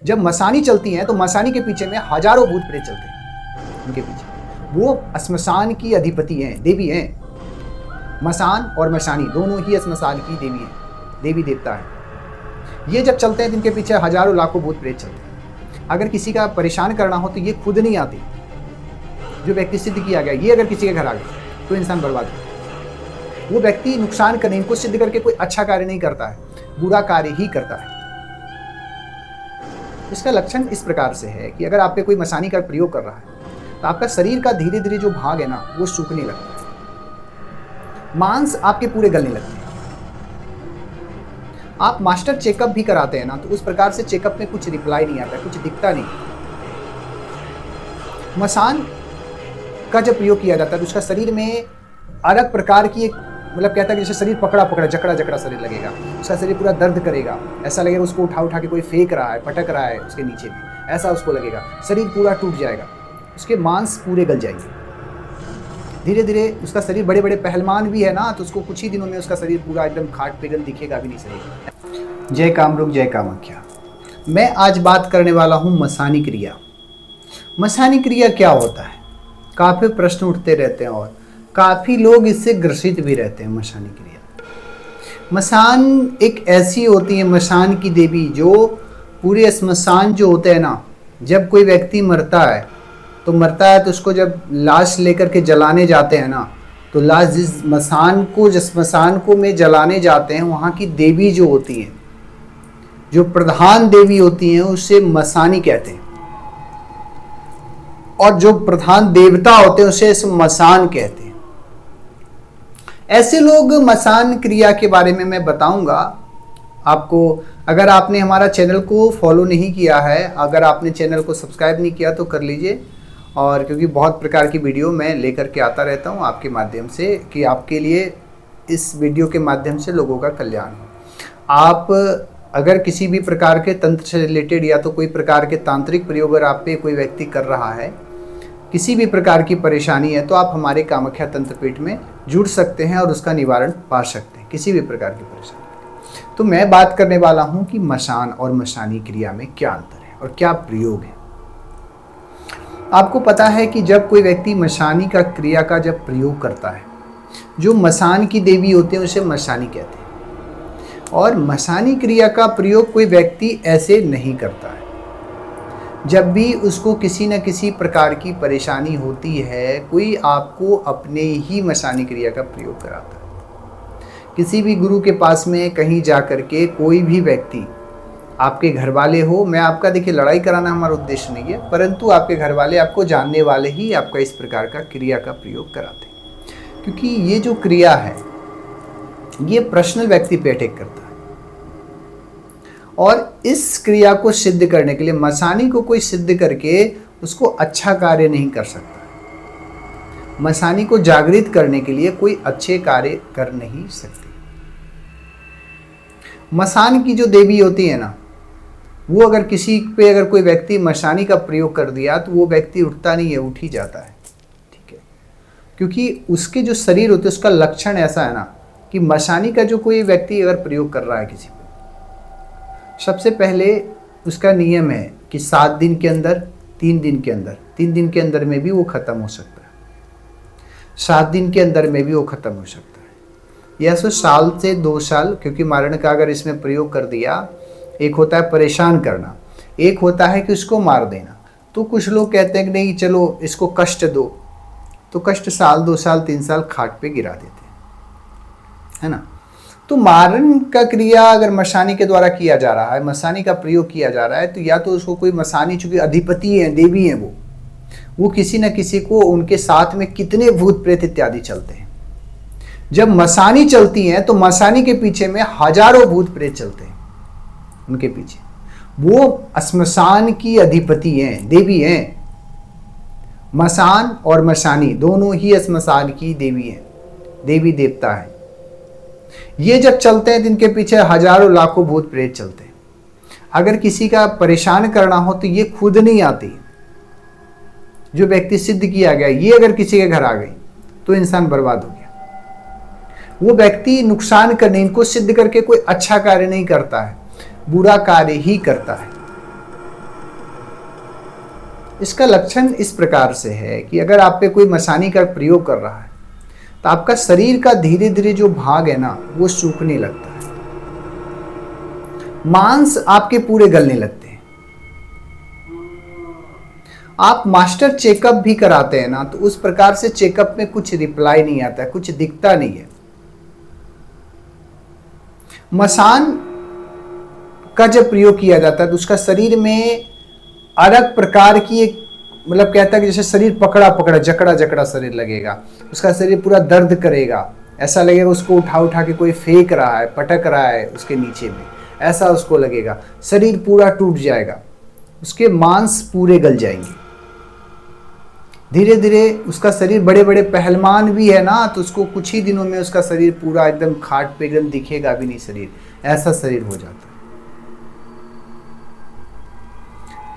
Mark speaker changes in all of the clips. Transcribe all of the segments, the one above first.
Speaker 1: जब मसानी चलती हैं तो मसानी के पीछे में हजारों भूत प्रेत चलते हैं उनके पीछे। वो श्मशान की अधिपति हैं, देवी हैं। मसान और मशानी दोनों ही श्मशान की देवी हैं, देवी देवता है। ये जब चलते हैं तो इनके पीछे हजारों लाखों भूत प्रेत चलते हैं। अगर किसी का परेशान करना हो तो ये खुद नहीं आती। जो व्यक्ति सिद्ध किया गया, ये अगर किसी के घर आ गया तो इंसान बर्बाद हो। वो व्यक्ति नुकसान करने, इनको सिद्ध करके कोई अच्छा कार्य नहीं करता है, बुरा कार्य ही करता है। इसका लक्षण इस प्रकार से है कि अगर आप पे कोई मसानी का प्रयोग कर रहा है तो आपका शरीर का धीरे धीरे जो भाग है ना वो सूखने लगता है, मांस आपके पूरे गलने लगते हैं। आप मास्टर चेकअप भी कराते हैं ना तो उस प्रकार से चेकअप में कुछ रिप्लाई नहीं आता, कुछ दिखता नहीं। मसान का जब प्रयोग किया जाता है तो उसका शरीर में अलग प्रकार की एक मतलब कहता है कि जैसे शरीर पकड़ा पकड़ा जकड़ा जकड़ा शरीर लगेगा, उसका शरीर पूरा दर्द करेगा, ऐसा लगेगा उसको उठा उठा के कोई फेंक रहा है, पटक रहा है उसके नीचे में, ऐसा उसको लगेगा। शरीर पूरा टूट जाएगा, उसके मांस पूरे गल जाएंगे। धीरे धीरे उसका शरीर, बड़े बड़े पहलवान भी है ना तो उसको कुछ ही दिनों में उसका शरीर पूरा एकदम खाट पिघल दिखेगा भी नहीं शरीर। जय कामरूप जय कामाख्या। मैं आज बात करने वाला हूँ मसानी क्रिया। मसानी क्रिया क्या होता है, काफ़ी प्रश्न उठते रहते हैं और काफ़ी लोग इससे ग्रसित भी रहते हैं। मसानी क्रिया, मसान एक ऐसी होती है, मसान की देवी, जो पूरे श्मशान जो होते हैं ना, जब कोई व्यक्ति मरता है तो उसको जब लाश लेकर के जलाने जाते हैं ना, तो लाश जिस श्मशान को में जलाने जाते हैं, वहाँ की देवी जो होती हैं, जो प्रधान देवी होती हैं, उसे मसानी कहते हैं। और जो प्रधान देवता होते हैं उसे मसान कहते हैं। ऐसे लोग मसान क्रिया के बारे में मैं बताऊंगा आपको। अगर आपने हमारा चैनल को फॉलो नहीं किया है, अगर आपने चैनल को सब्सक्राइब नहीं किया तो कर लीजिए। और क्योंकि बहुत प्रकार की वीडियो मैं लेकर के आता रहता हूं आपके माध्यम से, कि आपके लिए इस वीडियो के माध्यम से लोगों का कल्याण हो। आप अगर किसी भी प्रकार के तंत्र से रिलेटेड या तो कोई प्रकार के तांत्रिक प्रयोग अगर आप पे कोई व्यक्ति कर रहा है, किसी भी प्रकार की परेशानी है, तो आप हमारे कामाख्या तंत्रपीठ में जुड़ सकते हैं और उसका निवारण पा सकते हैं, किसी भी प्रकार की परेशानी। तो मैं बात करने वाला हूं कि मसान और मसानी क्रिया में क्या अंतर है और क्या प्रयोग है। आपको पता है कि जब कोई व्यक्ति मसानी का क्रिया का जब प्रयोग करता है, जो मसान की देवी होते हैं उसे मसानी कहते हैं। और मसानी क्रिया का प्रयोग कोई व्यक्ति ऐसे नहीं करता है। जब भी उसको किसी न किसी प्रकार की परेशानी होती है, कोई आपको अपने ही मसानी क्रिया का प्रयोग कराता है। किसी भी गुरु के पास में कहीं जा कर के कोई भी व्यक्ति, आपके घर वाले हो, मैं आपका देखिए लड़ाई कराना हमारा उद्देश्य नहीं है, परंतु आपके घर वाले, आपको जानने वाले ही आपका इस प्रकार का क्रिया का प्रयोग कराते हैं। क्योंकि ये जो क्रिया है ये पर्सनल व्यक्ति पे अटैक करता है। और इस क्रिया को सिद्ध करने के लिए मसानी को कोई सिद्ध करके उसको अच्छा कार्य नहीं कर सकता। मसानी को जागृत करने के लिए कोई अच्छे कार्य कर नहीं सकती। मसान की जो देवी होती है ना, वो अगर किसी पे अगर कोई व्यक्ति मसानी का प्रयोग कर दिया तो वो व्यक्ति उठता नहीं है, उठ ही जाता है। ठीक है, क्योंकि उसके जो शरीर होते हैं उसका लक्षण ऐसा है ना कि मसानी का जो कोई व्यक्ति अगर प्रयोग कर रहा है किसी पे, सबसे पहले उसका नियम है कि 7 दिन के अंदर, 3 दिन के अंदर, 3 दिन के अंदर में भी वो ख़त्म हो सकता है, 7 दिन के अंदर में भी वो ख़त्म हो सकता है, या 100 साल से 2 साल। क्योंकि मारण का अगर इसमें प्रयोग कर दिया, एक होता है परेशान करना, एक होता है कि उसको मार देना। तो कुछ लोग कहते हैं कि नहीं चलो इसको कष्ट दो, तो कष्ट 1 साल 2 साल 3 साल खाट पे गिरा देते हैं, है ना। तो मारण का क्रिया अगर मसानी के द्वारा किया जा रहा है, मसानी का प्रयोग किया जा रहा है, तो या तो उसको कोई मसानी, चूंकि अधिपति है, देवी है, वो किसी न किसी को, उनके साथ में कितने भूत प्रेत इत्यादि चलते हैं। जब मसानी चलती हैं तो मसानी के पीछे में हजारों भूत प्रेत चलते हैं उनके पीछे। वो श्मशान की अधिपति हैं, देवी हैं। मसान और मसानी दोनों ही श्मशान की देवी हैं, देवी देवता है। ये जब चलते हैं तो इनके पीछे हजारों लाखों भूत प्रेत चलते हैं। अगर किसी का परेशान करना हो तो ये खुद नहीं आती। जो व्यक्ति सिद्ध किया गया, ये अगर किसी के घर आ गई तो इंसान बर्बाद हो गया। वो व्यक्ति नुकसान करने, इनको सिद्ध करके कोई अच्छा कार्य नहीं करता है, बुरा कार्य ही करता है। इसका लक्षण इस प्रकार से है कि अगर आप पे कोई मसानी का प्रयोग कर रहा है तो आपका शरीर का धीरे धीरे जो भाग है ना वो सूखने लगता है, मांस आपके पूरे गलने लगते हैं। आप मास्टर चेकअप भी कराते हैं ना तो उस प्रकार से चेकअप में कुछ रिप्लाई नहीं आता है, कुछ दिखता नहीं है। मसान का जब प्रयोग किया जाता है तो उसका शरीर में अलग प्रकार की एक मतलब कहता है कि जैसे शरीर पकड़ा पकड़ा जकड़ा जकड़ा शरीर लगेगा, उसका शरीर पूरा दर्द करेगा, ऐसा लगेगा उसको उठा उठा के कोई फेंक रहा है, पटक रहा है उसके नीचे में, ऐसा उसको लगेगा। शरीर पूरा टूट जाएगा, उसके मांस पूरे गल जाएंगे। धीरे धीरे उसका शरीर, बड़े बड़े पहलवान भी है ना तो उसको कुछ ही दिनों में उसका शरीर पूरा एकदम खाट पे एकदम दिखेगा भी नहीं शरीर, ऐसा शरीर हो जाता है।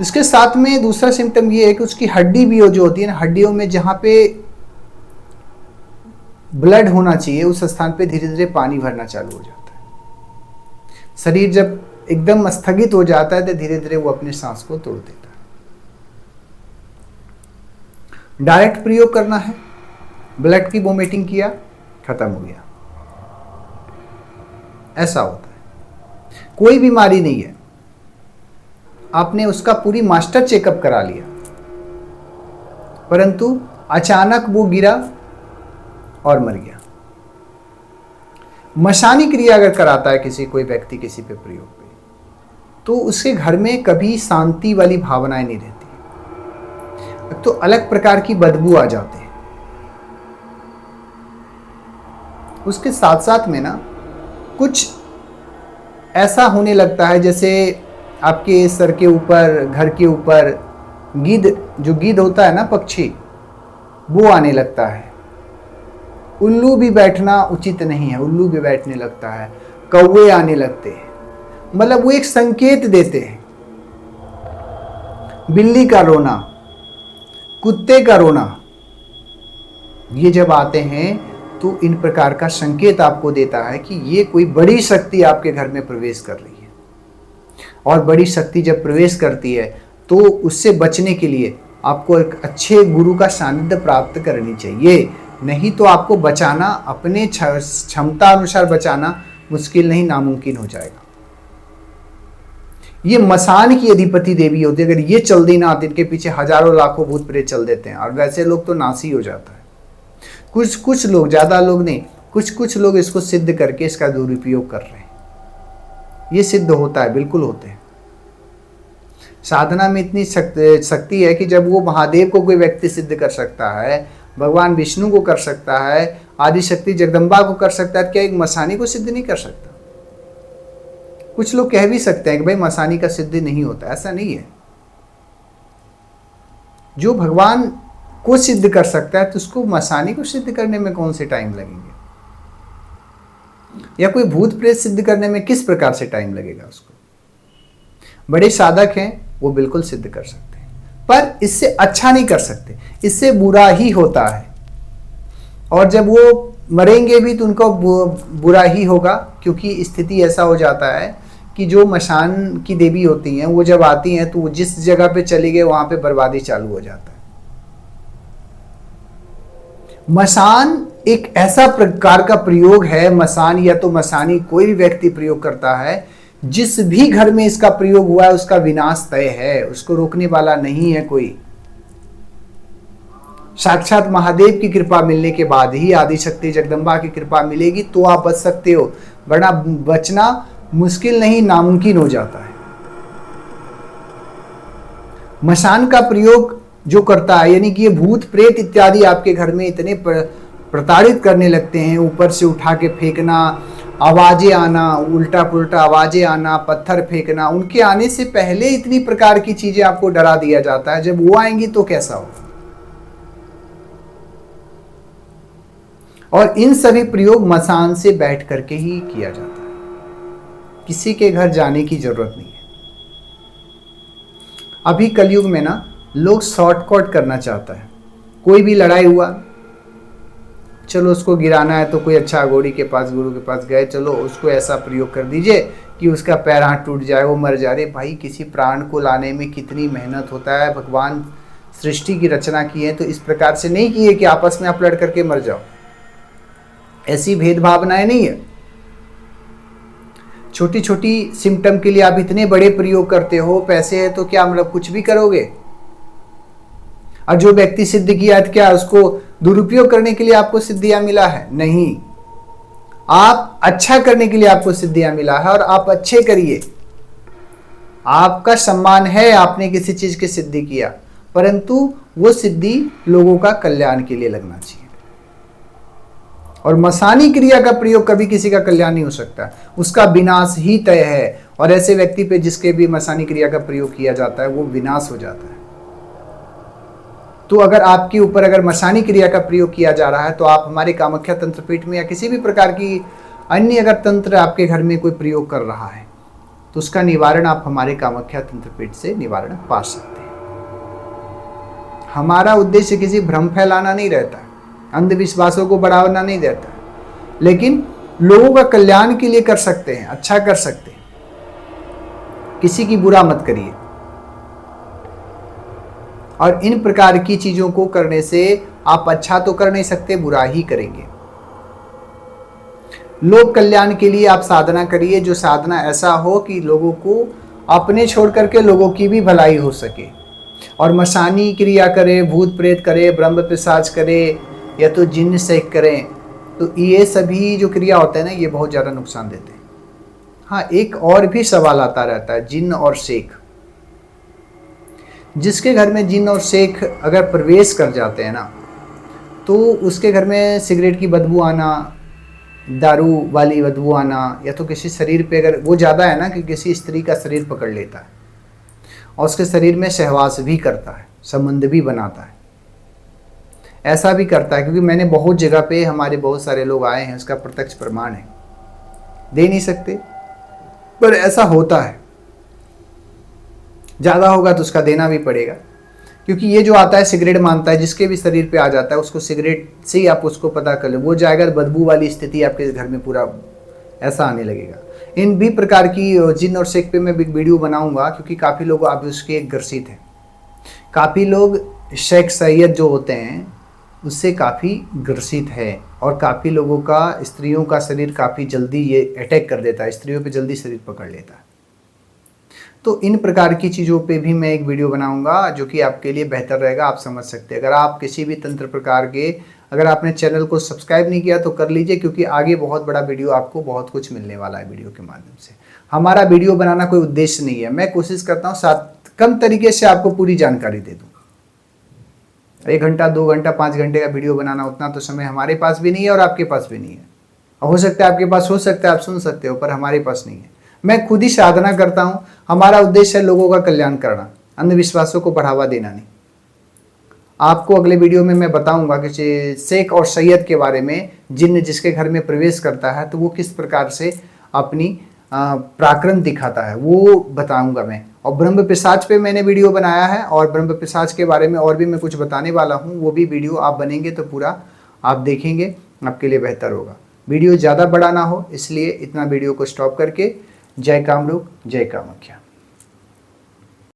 Speaker 1: इसके साथ में दूसरा सिम्टम ये है कि उसकी हड्डी भी जो होती है ना, हड्डियों में जहां पे ब्लड होना चाहिए उस स्थान पे धीरे धीरे पानी भरना चालू हो जाता है। शरीर जब एकदम स्थगित हो जाता है तो धीरे धीरे वो अपने सांस को तोड़ देता है। डायरेक्ट प्रयोग करना है, ब्लड की वोमिटिंग किया, खत्म हो गया, ऐसा होता है। कोई बीमारी नहीं है, आपने उसका पूरी मास्टर चेकअप करा लिया, परंतु अचानक वो गिरा और मर गया। मशानी क्रिया अगर कराता है किसी कोई व्यक्ति किसी पे प्रयोग पे, तो उसके घर में कभी शांति वाली भावनाएं नहीं रहती, तो अलग प्रकार की बदबू आ जाते हैं। उसके साथ साथ में ना कुछ ऐसा होने लगता है जैसे आपके सर के ऊपर, घर के ऊपर गिद्ध, जो गिद्ध होता है ना पक्षी, वो आने लगता है। उल्लू भी बैठना उचित नहीं है, उल्लू भी बैठने लगता है, कौवे आने लगते हैं, मतलब वो एक संकेत देते हैं। बिल्ली का रोना, कुत्ते का रोना, ये जब आते हैं तो इन प्रकार का संकेत आपको देता है कि ये कोई बड़ी शक्ति आपके घर में प्रवेश कर रही है। और बड़ी शक्ति जब प्रवेश करती है तो उससे बचने के लिए आपको एक अच्छे गुरु का सानिध्य प्राप्त करनी चाहिए, नहीं तो आपको बचाना, अपने क्षमता अनुसार बचाना मुश्किल नहीं, नामुमकिन हो जाएगा। ये मसान की अधिपति देवी होती है, अगर ये चल दी ना तो इनके पीछे हजारों लाखों भूत प्रेत चल देते हैं, और वैसे लोग तो नासी हो जाता है। कुछ लोग, ज्यादा लोग नहीं, कुछ लोग इसको सिद्ध करके इसका दुरुपयोग कर रहे हैं। ये सिद्ध होता है, बिल्कुल होते हैं। साधना में इतनी शक्ति है कि जब वो महादेव को कोई व्यक्ति सिद्ध कर सकता है, भगवान विष्णु को कर सकता है, आदि शक्ति जगदम्बा को कर सकता है, क्या एक मसानी को सिद्ध नहीं कर सकता? कुछ लोग कह भी सकते हैं कि भाई मसानी का सिद्ध नहीं होता, ऐसा नहीं है। जो भगवान को सिद्ध कर सकता है तो उसको मसानी को सिद्ध करने में कौन से टाइम लगेंगे, या कोई भूत प्रेत सिद्ध करने में किस प्रकार से टाइम लगेगा उसको? बड़े साधक हैं वो बिल्कुल सिद्ध कर सकते हैं, पर इससे अच्छा नहीं कर सकते, इससे बुरा ही होता है। और जब वो मरेंगे भी तो उनको बुरा ही होगा, क्योंकि स्थिति ऐसा हो जाता है कि जो मशान की देवी होती हैं वो जब आती हैं तो वो जिस जगह पे चली गए वहां पे बर्बादी चालू हो जाता है। मसान एक ऐसा प्रकार का प्रयोग है, मसान या तो मसानी कोई भी व्यक्ति प्रयोग करता है, जिस भी घर में इसका प्रयोग हुआ है उसका विनाश तय है, उसको रोकने वाला नहीं है कोई। साक्षात महादेव की कृपा मिलने के बाद ही, आदि शक्ति जगदम्बा की कृपा मिलेगी तो आप बच सकते हो, वरना बचना मुश्किल नहीं, नामुमकिन हो जाता है। मसान का प्रयोग जो करता है, यानी कि ये भूत प्रेत इत्यादि आपके घर में इतने प्रताड़ित करने लगते हैं, ऊपर से उठा के फेंकना, आवाजें आना, उल्टा पुल्टा आवाजें आना, पत्थर फेंकना, उनके आने से पहले इतनी प्रकार की चीजें आपको डरा दिया जाता है, जब वो आएंगी तो कैसा होगा। और इन सभी प्रयोग मसान से बैठ करके ही किया जाता है, किसी के घर जाने की जरूरत नहीं है। अभी कलयुग में ना लोग शॉर्टकट करना चाहता है, कोई भी लड़ाई हुआ, चलो उसको गिराना है तो कोई अच्छा अघोरी के पास, गुरु के पास गए, चलो उसको ऐसा प्रयोग कर दीजिए कि उसका पैर हाथ टूट जाए, वो मर जाए। भाई किसी प्राण को लाने में कितनी मेहनत होता है, भगवान सृष्टि की रचना की है तो इस प्रकार से नहीं की है कि आपस में आप लड़ करके मर जाओ। ऐसी भेदभावनाएं नहीं है। छोटी छोटी सिम्टम के लिए आप इतने बड़े प्रयोग करते हो, पैसे है तो क्या मतलब कुछ भी करोगे। और जो व्यक्ति सिद्ध किया तो क्या उसको दुरुपयोग करने के लिए आपको सिद्धियां मिला है? नहीं, आप अच्छा करने के लिए आपको सिद्धियां मिला है और आप अच्छे करिए। आपका सम्मान है, आपने किसी चीज की सिद्धि किया, परंतु वो सिद्धि लोगों का कल्याण के लिए लगना चाहिए। और मसानी क्रिया का प्रयोग कभी किसी का कल्याण नहीं हो सकता, उसका विनाश ही तय है। और ऐसे व्यक्ति पे जिसके भी मसानी क्रिया का प्रयोग किया जाता है वो विनाश हो जाता है। तो अगर आपके ऊपर अगर मसानी क्रिया का प्रयोग किया जा रहा है तो आप हमारे कामाख्या तंत्र पीठ में या किसी भी प्रकार की अन्य अगर तंत्र आपके घर में कोई प्रयोग कर रहा है तो उसका निवारण आप हमारे कामाख्या तंत्र पीठ से निवारण पा सकते हैं। हमारा उद्देश्य किसी भ्रम फैलाना नहीं रहता, अंधविश्वासों को बढ़ावा नहीं देता, लेकिन लोगों का कल्याण के लिए कर सकते हैं, अच्छा कर सकते हैं। किसी की बुरा मत करिए। और इन प्रकार की चीजों को करने से आप अच्छा तो कर नहीं सकते, बुरा ही करेंगे। लोक कल्याण के लिए आप साधना करिए, जो साधना ऐसा हो कि लोगों को अपने छोड़ करके लोगों की भी भलाई हो सके। और मसानी क्रिया करे, भूत प्रेत करे, ब्रह्म पिशाच करे या तो जिन्न सेक करें, तो ये सभी जो क्रिया होते हैं ना ये बहुत ज़्यादा नुकसान देते हैं। हाँ, एक और भी सवाल आता रहता है, जिन्न और शेख। जिसके घर में जिन्न और शेख अगर प्रवेश कर जाते हैं ना तो उसके घर में सिगरेट की बदबू आना, दारू वाली बदबू आना, या तो किसी शरीर पे अगर वो ज़्यादा है ना कि किसी स्त्री का शरीर पकड़ लेता है और उसके शरीर में सहवास भी करता है, संबंध भी बनाता है, ऐसा भी करता है। क्योंकि मैंने बहुत जगह पे हमारे बहुत सारे लोग आए हैं, उसका प्रत्यक्ष प्रमाण है, दे नहीं सकते पर ऐसा होता है। ज़्यादा होगा तो उसका देना भी पड़ेगा, क्योंकि ये जो आता है सिगरेट मानता है, जिसके भी शरीर पे आ जाता है उसको सिगरेट से ही आप उसको पता कर लो, वो जाएगा बदबू वाली स्थिति आपके घर में पूरा ऐसा आने लगेगा। इन भी प्रकार की जिन्न और शेख पे मैं बिग वीडियो बनाऊंगा, क्योंकि काफ़ी लोग आप उसके ग्रसित हैं। काफ़ी लोग शेख सैयद जो होते हैं उससे काफ़ी ग्रसित है, और काफ़ी लोगों का स्त्रियों का शरीर काफ़ी जल्दी ये अटैक कर देता है, स्त्रियों पे जल्दी शरीर पकड़ लेता है। तो इन प्रकार की चीज़ों पे भी मैं एक वीडियो बनाऊंगा जो कि आपके लिए बेहतर रहेगा, आप समझ सकते हैं। अगर आप किसी भी तंत्र प्रकार के, अगर आपने चैनल को सब्सक्राइब नहीं किया तो कर लीजिए, क्योंकि आगे बहुत बड़ा वीडियो आपको बहुत कुछ मिलने वाला है वीडियो के माध्यम से। हमारा वीडियो बनाना कोई उद्देश्य नहीं है, मैं कोशिश करता हूँ कम तरीके से आपको पूरी जानकारी दे दूँ। 1 घंटा 2 घंटा 5 घंटे का वीडियो बनाना उतना तो समय हमारे पास भी नहीं है और आपके पास भी नहीं है। हो सकता है आपके पास हो सकता है, आप सुन सकते हो, पर हमारे पास नहीं है। मैं खुद ही साधना करता हूँ, हमारा उद्देश्य है लोगों का कल्याण करना, अंधविश्वासों को बढ़ावा देना नहीं। आपको अगले वीडियो में मैं बताऊंगा कि शेख और सैयद के बारे में, जिन्न जिसके घर में प्रवेश करता है तो वो किस प्रकार से अपनी पराक्रम दिखाता है वो बताऊंगा मैं। और ब्रह्म पिशाच पे मैंने वीडियो बनाया है, और ब्रह्म पिशाच के बारे में और भी मैं कुछ बताने वाला हूँ, वो भी वीडियो आप बनेंगे तो पूरा आप देखेंगे, आपके लिए बेहतर होगा। वीडियो ज़्यादा बड़ा ना हो इसलिए इतना वीडियो को स्टॉप करके जय कामरूप, जय कामाख्या।